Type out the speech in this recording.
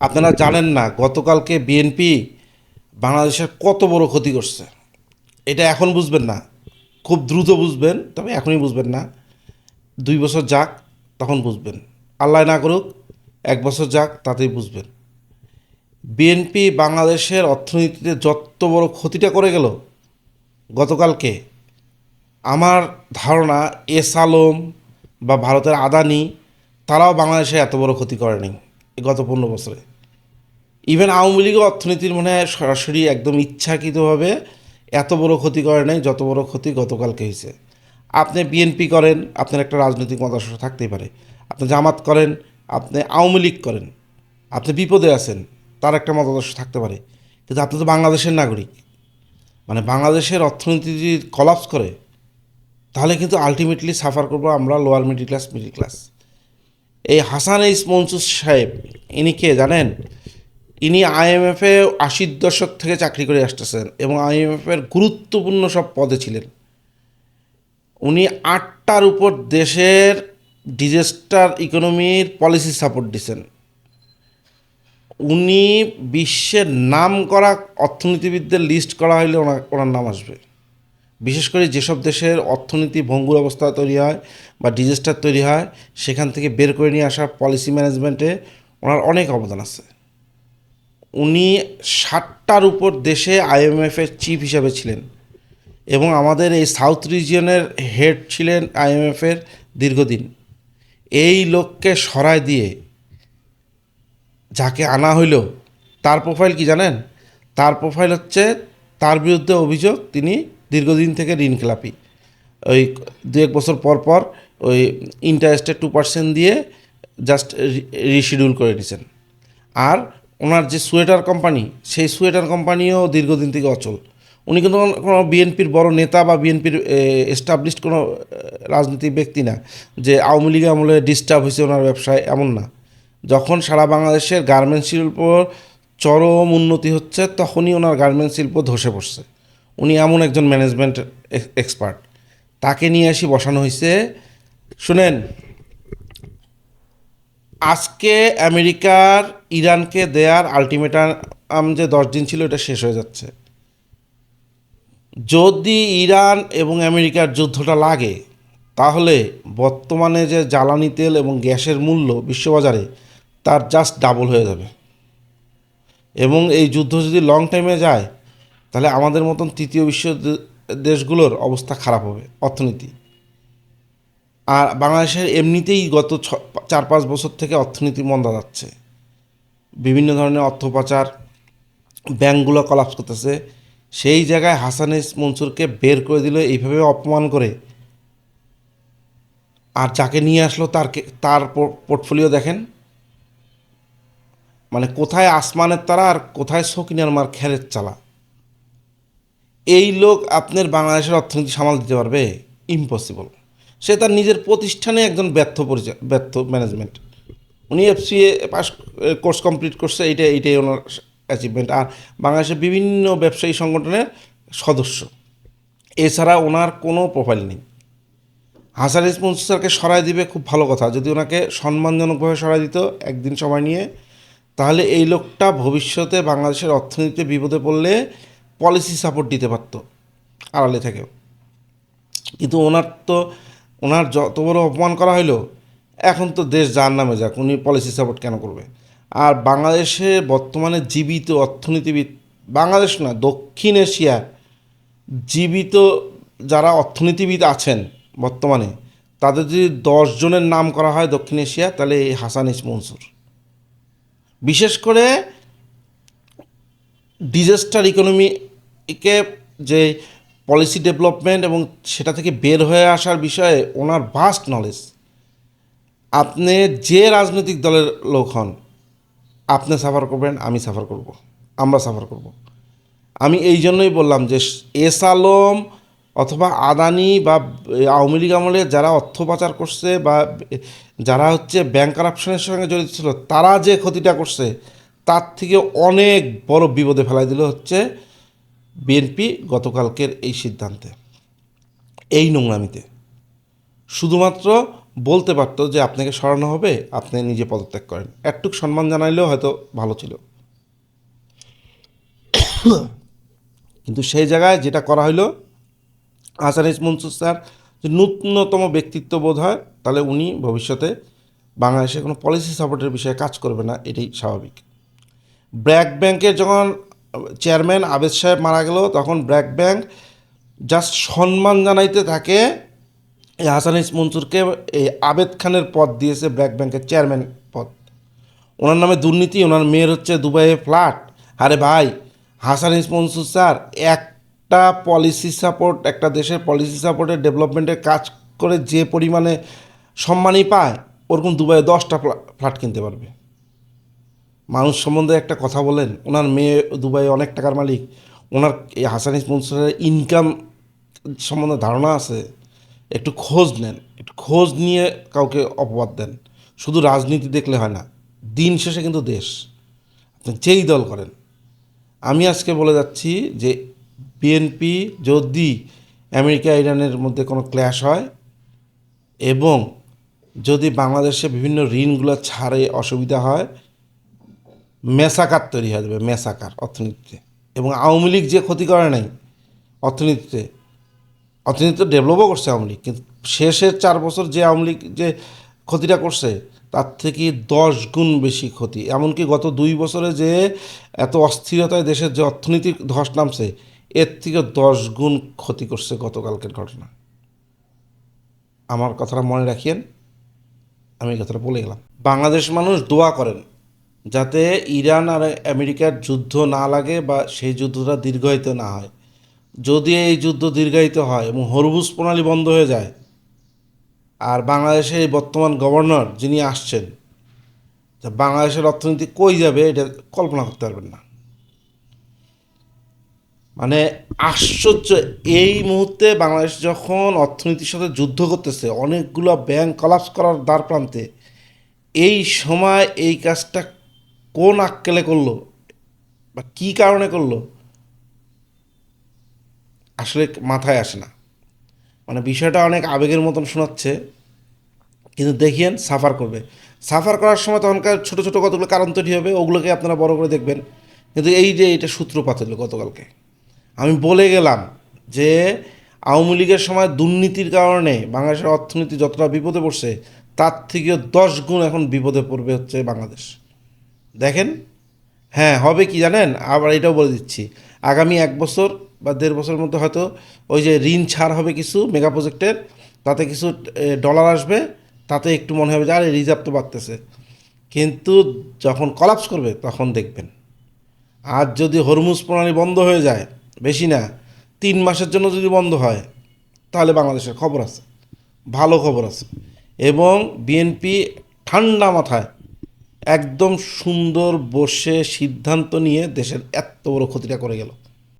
আপনারা জানেন না গতকালকে বিএনপি বাংলাদেশের কত বড় ক্ষতি করছে। এটা এখন বুঝবেন না, খুব দ্রুত বুঝবেন, তবে এখনই বুঝবেন না। 2 বছর যাক, তখন বুঝবেন। আল্লাহ না করুক 1 বছর যাক, তাতেই বুঝবেন। বিএনপি বাংলাদেশের অর্থনীতিতে যত বড় ক্ষতিটা করে গেল গতকালকে, আমার ধারণা এস আলম বা ভারতের আদানি তারাও বাংলাদেশে এত বড় ক্ষতি করেনি এই গত 15 বছরে। ইভেন আওয়ামী লীগও অর্থনীতির মনে হয় সরাসরি একদম ইচ্ছাকৃতভাবে এত বড় ক্ষতি করে নাই যত বড় ক্ষতি গতকালকে হয়েছে। আপনি বিএনপি করেন, আপনার একটা রাজনৈতিক মতাদর্শ থাকতেই পারে। আপনি জামাত করেন, আপনি আওয়ামী লীগ করেন, আপনি বিপদে আছেন, তার একটা মতাদর্শ থাকতে পারে। কিন্তু আপনি তো বাংলাদেশের নাগরিক। মানে বাংলাদেশের অর্থনীতি যদি কলাপস করে, তাহলে কিন্তু আলটিমেটলি সাফার করবো আমরা লোয়ার মিডিল ক্লাস। এই হাসান এইস মনসুর সাহেব, ইনি কে জানেন? ইনি আইএমএফে 80-র দশক থেকে চাকরি করে আসতেছেন এবং আইএমএফের গুরুত্বপূর্ণ সব পদে ছিলেন। উনি 8টার উপর দেশের ডিজাস্টার ইকোনমির পলিসি সাপোর্ট দিচ্ছেন। উনি বিশ্বের নাম করা অর্থনীতিবিদদের লিস্ট করা হলে ওনার নাম আসবে। বিশেষ করে যেসব দেশের অর্থনীতি ভঙ্গুর অবস্থা তৈরি হয় বা ডিজাস্টার তৈরি হয়, সেখান থেকে বের করে নিয়ে আসা পলিসি ম্যানেজমেন্টে ওনার অনেক অবদান আছে। উনি 60টার উপর দেশে আইএমএফের চিফ হিসাবে ছিলেন এবং আমাদের এই সাউথ রিজিয়নের হেড ছিলেন আইএমএফের দীর্ঘদিন। এই লোককে সরায় দিয়ে যাকে আনা হইল, তার প্রোফাইল কি জানেন? তার প্রোফাইল হচ্ছে, তার বিরুদ্ধে অভিযোগ তিনি দীর্ঘদিন থেকে ঋণখেলাপি। ওই 2-1 বছর পর পর ওই ইন্টারেস্টে 2% দিয়ে জাস্ট রিশিডিউল করে নিয়েছেন। আর ওনার যে সোয়েটার কোম্পানি, সেই সোয়েটার কোম্পানিও দীর্ঘদিন থেকে অচল। উনি কিন্তু কোনো বিএনপির বড় নেতা বা বিএনপির এস্টাবলিশড কোনো রাজনৈতিক ব্যক্তি না যে আওয়ামী লীগ আমলে ডিস্টার্ব হয়েছে ওনার ব্যবসায়, এমন না। যখন সারা বাংলাদেশের গার্মেন্টস শিল্প চরম উন্নতি হচ্ছে, তখনই ওনার গার্মেন্টস শিল্প ধসে পড়ছে। উনি এমন একজন ম্যানেজমেন্ট এক্সপার্ট, তাকে নিয়ে আসি বসানো হয়েছে। শুনেন, আজকে আমেরিকার ইরানকে দেয়ার আলটিমেটাম যে 10 দিন ছিল, এটা শেষ হয়ে যাচ্ছে। যদি ইরান এবং আমেরিকার যুদ্ধটা লাগে, তাহলে বর্তমানে যে জ্বালানি তেল এবং গ্যাসের মূল্য বিশ্ববাজারে, তার জাস্ট ডাবল হয়ে যাবে। এবং এই যুদ্ধ যদি লং টাইমে যায়, তাহলে আমাদের মতন তৃতীয় বিশ্ব দেশগুলোর অবস্থা খারাপ হবে অর্থনীতি। আর বাংলাদেশের এমনিতেই গত 4-5 বছর থেকে অর্থনীতি মন্দা যাচ্ছে। বিভিন্ন ধরনের অর্থ পাচার, ব্যাঙ্কগুলো কলাপস করতেছে। সেই জায়গায় হাসান এস মনসুরকে বের করে দিল এইভাবে অপমান করে। আর যাকে নিয়ে আসলো তার পোর্টফোলিও দেখেন, মানে কোথায় আসমানের তারা আর কোথায় সকিনার মার খেরের চালা। এই লোক আপনার বাংলাদেশের অর্থনীতি সামাল দিতে পারবে? ইম্পসিবল। সে তার নিজের প্রতিষ্ঠানে একজন ব্যর্থ ম্যানেজমেন্ট। উনি এফসিএ পাস কোর্স কমপ্লিট করছে, এইটাই ওনার অ্যাচিভমেন্ট। আর বাংলাদেশের বিভিন্ন ব্যবসায়ী সংগঠনের সদস্য, এছাড়া ওনার কোনো প্রোফাইল নেই। হাসান ইসমুল স্যারকে সরাই দিবে, খুব ভালো কথা। যদি ওনাকে সম্মানজনকভাবে সরাই দিত একদিন সময় নিয়ে, তাহলে এই লোকটা ভবিষ্যতে বাংলাদেশের অর্থনীতিতে বিপদে পড়লে পলিসি সাপোর্ট দিতে পারত আড়ালে থেকেও। কিন্তু ওনার যত বড় অপমান করা হইলো, এখন তো দেশ যার নামে যাক, উনি পলিসি সাপোর্ট কেন করবে? আর বাংলাদেশে বর্তমানে জীবিত অর্থনীতিবিদ, বাংলাদেশ না দক্ষিণ এশিয়ার জীবিত যারা অর্থনীতিবিদ আছেন বর্তমানে, তাদের যদি 10 জনের নাম করা হয় দক্ষিণ এশিয়া, তাহলে এই হাসান ইস মনসুর। বিশেষ করে ডিজাস্টার ইকোনমিকে যে পলিসি ডেভেলপমেন্ট এবং সেটা থেকে বের হয়ে আসার বিষয়ে ওনার ভাস্ট নলেজ। আপনি যে রাজনৈতিক দলের লোক হন, আপনি সাফার করবেন, আমি সাফার করব, আমরা সাফার করব। আমি এই জন্যই বললাম যে এস আলম অথবা আদানি বা আওয়ামী লীগ আমলে যারা অর্থ পাচার করছে বা যারা হচ্ছে ব্যাংক কারাপশনের সঙ্গে জড়িত ছিল, তারা যে ক্ষতিটা করছে, তার থেকে অনেক বড় বিপদে ফেলাই দিল হচ্ছে বিএনপি গতকালকের এই সিদ্ধান্তে, এই নোংরামিতে। শুধুমাত্র বলতে পারতো যে আপনাকে সরানো হবে, আপনি নিজে পদত্যাগ করেন, একটুক সম্মান জানাইলেও হয়তো ভালো ছিল। কিন্তু সেই জায়গায় যেটা করা হলো, আসানিস মনসুর স্যার যে ন্যূনতম ব্যক্তিত্ব বোধ হয়, তাহলে উনি ভবিষ্যতে বাংলাদেশে কোনো পলিসি সাপোর্টের বিষয়ে কাজ করবে না, এটাই স্বাভাবিক। ব্র্যাক ব্যাংকের যখন চেয়ারম্যান আবেদ সাহেব মারা গেল, তখন ব্র্যাক ব্যাংক জাস্ট সম্মান জানাইতে থাকে এই হাসানিস মনসুরকে এই আবেদ খানের পদ দিয়েছে, ব্র্যাক ব্যাংকের চেয়ারম্যান পদ। ওনার নামে দুর্নীতি, ওনার মেয়ের হচ্ছে দুবাইয়ে ফ্ল্যাট। আরে ভাই, হাসানিস মনসুর স্যার একটা পলিসি সাপোর্ট, একটা দেশের পলিসি সাপোর্টের ডেভেলপমেন্টের কাজ করে যে পরিমাণে সম্মানই পায়, ওরকম দুবাইয়ে 10টা ফ্ল্যাট কিনতে পারবে। মানুষ সম্বন্ধে একটা কথা বলেন, ওনার মেয়ে দুবাইয়ে অনেক টাকার মালিক, ওনার এই হাসানিস মনসুরের ইনকাম সম্বন্ধে ধারণা আছে? একটু খোঁজ নেন, একটু খোঁজ নিয়ে কাউকে অপবাদ দেন। শুধু রাজনীতি দেখলে হয় না, দিন শেষে কিন্তু দেশ, আপনি যেই দল করেন। আমি আজকে বলে যাচ্ছি যে বিএনপি যদি আমেরিকা ইরানের মধ্যে কোনো ক্ল্যাশ হয় এবং যদি বাংলাদেশে বিভিন্ন ঋণগুলো ছাড়ে অসুবিধা হয়, মেসাকার তৈরি হয়ে যাবে, মেসাকার অর্থনীতিতে। এবং আওয়ামী লীগ যে ক্ষতি করে নাই অর্থনীতিতে, অর্থনীতি ডেভেলপও করছে আওয়ামী লীগ, কিন্তু শেষের 4 বছর যে আওয়ামী লীগ যে ক্ষতিটা করছে, তার থেকে 10 গুণ বেশি ক্ষতি। এমনকি গত 2 বছরে যে এত অস্থিরতায় দেশের যে অর্থনৈতিক ধস নামছে, এর থেকে 10 গুণ ক্ষতি করছে গতকালকের ঘটনা। আমার কথাটা মনে রাখিয়েন, আমি এই কথাটা বলে গেলাম। বাংলাদেশ মানুষ দোয়া করেন যাতে ইরান আর আমেরিকার যুদ্ধ না লাগে বা সেই যুদ্ধটা দীর্ঘায়িত না হয়। যদি এই যুদ্ধ দীর্ঘায়িত হয় এবং হরমুজ প্রণালী বন্ধ হয়ে যায়, আর বাংলাদেশের এই বর্তমান গভর্নর যিনি আসছেন, তা বাংলাদেশের অর্থনীতি কই যাবে এটা কল্পনা করতে পারবেন না। মানে আশ্চর্য, এই মুহূর্তে বাংলাদেশ যখন অর্থনীতির সাথে যুদ্ধ করতেছে, অনেকগুলো ব্যাংক কলাপস করার দ্বার প্রান্তে, এই সময় এই কাজটা কোন আক্কেলে করলো বা কী কারণে করলো, আসলে মাথায় আসে না। মানে বিষয়টা অনেক আবেগের মতন শোনাচ্ছে, কিন্তু দেখিয়েন সাফার করবে। সাফার করার সময় তখনকার ছোটো ছোটো কতগুলো কারণ তৈরি হবে, ওগুলোকে আপনারা বড় করে দেখবেন। কিন্তু এই যে এটা সূত্রপাত হলো গতকালকে, আমি বলে গেলাম যে আওয়ামী লীগের সময় দুর্নীতির কারণে বাংলাদেশের অর্থনীতি যতটা বিপদে পড়ছে, তার থেকেও 10 গুণ এখন বিপদে পড়বে হচ্ছে বাংলাদেশ। দেখেন, হ্যাঁ হবে কি জানেন, আবার এটাও বলে দিচ্ছি, আগামী 1 বছর বা 1.5 বছরের মধ্যে হয়তো ওই যে ঋণ ছাড় হবে কিছু মেগা প্রজেক্টের, তাতে কিছু ডলার আসবে, তাতে একটু মনে হবে যে আরে রিজার্ভ তো বাড়তেছে। কিন্তু যখন কলাপস করবে তখন দেখবেন। আর যদি হরমুজ প্রণালী বন্ধ হয়ে যায়, বেশি না 3 মাসের জন্য যদি বন্ধ হয়, তাহলে বাংলাদেশের খবর আছে, ভালো খবর আছে। এবং বিএনপি ঠান্ডা মাথায় একদম সুন্দর বসে সিদ্ধান্ত নিয়ে দেশের এত বড় ক্ষতিটা করে গেল।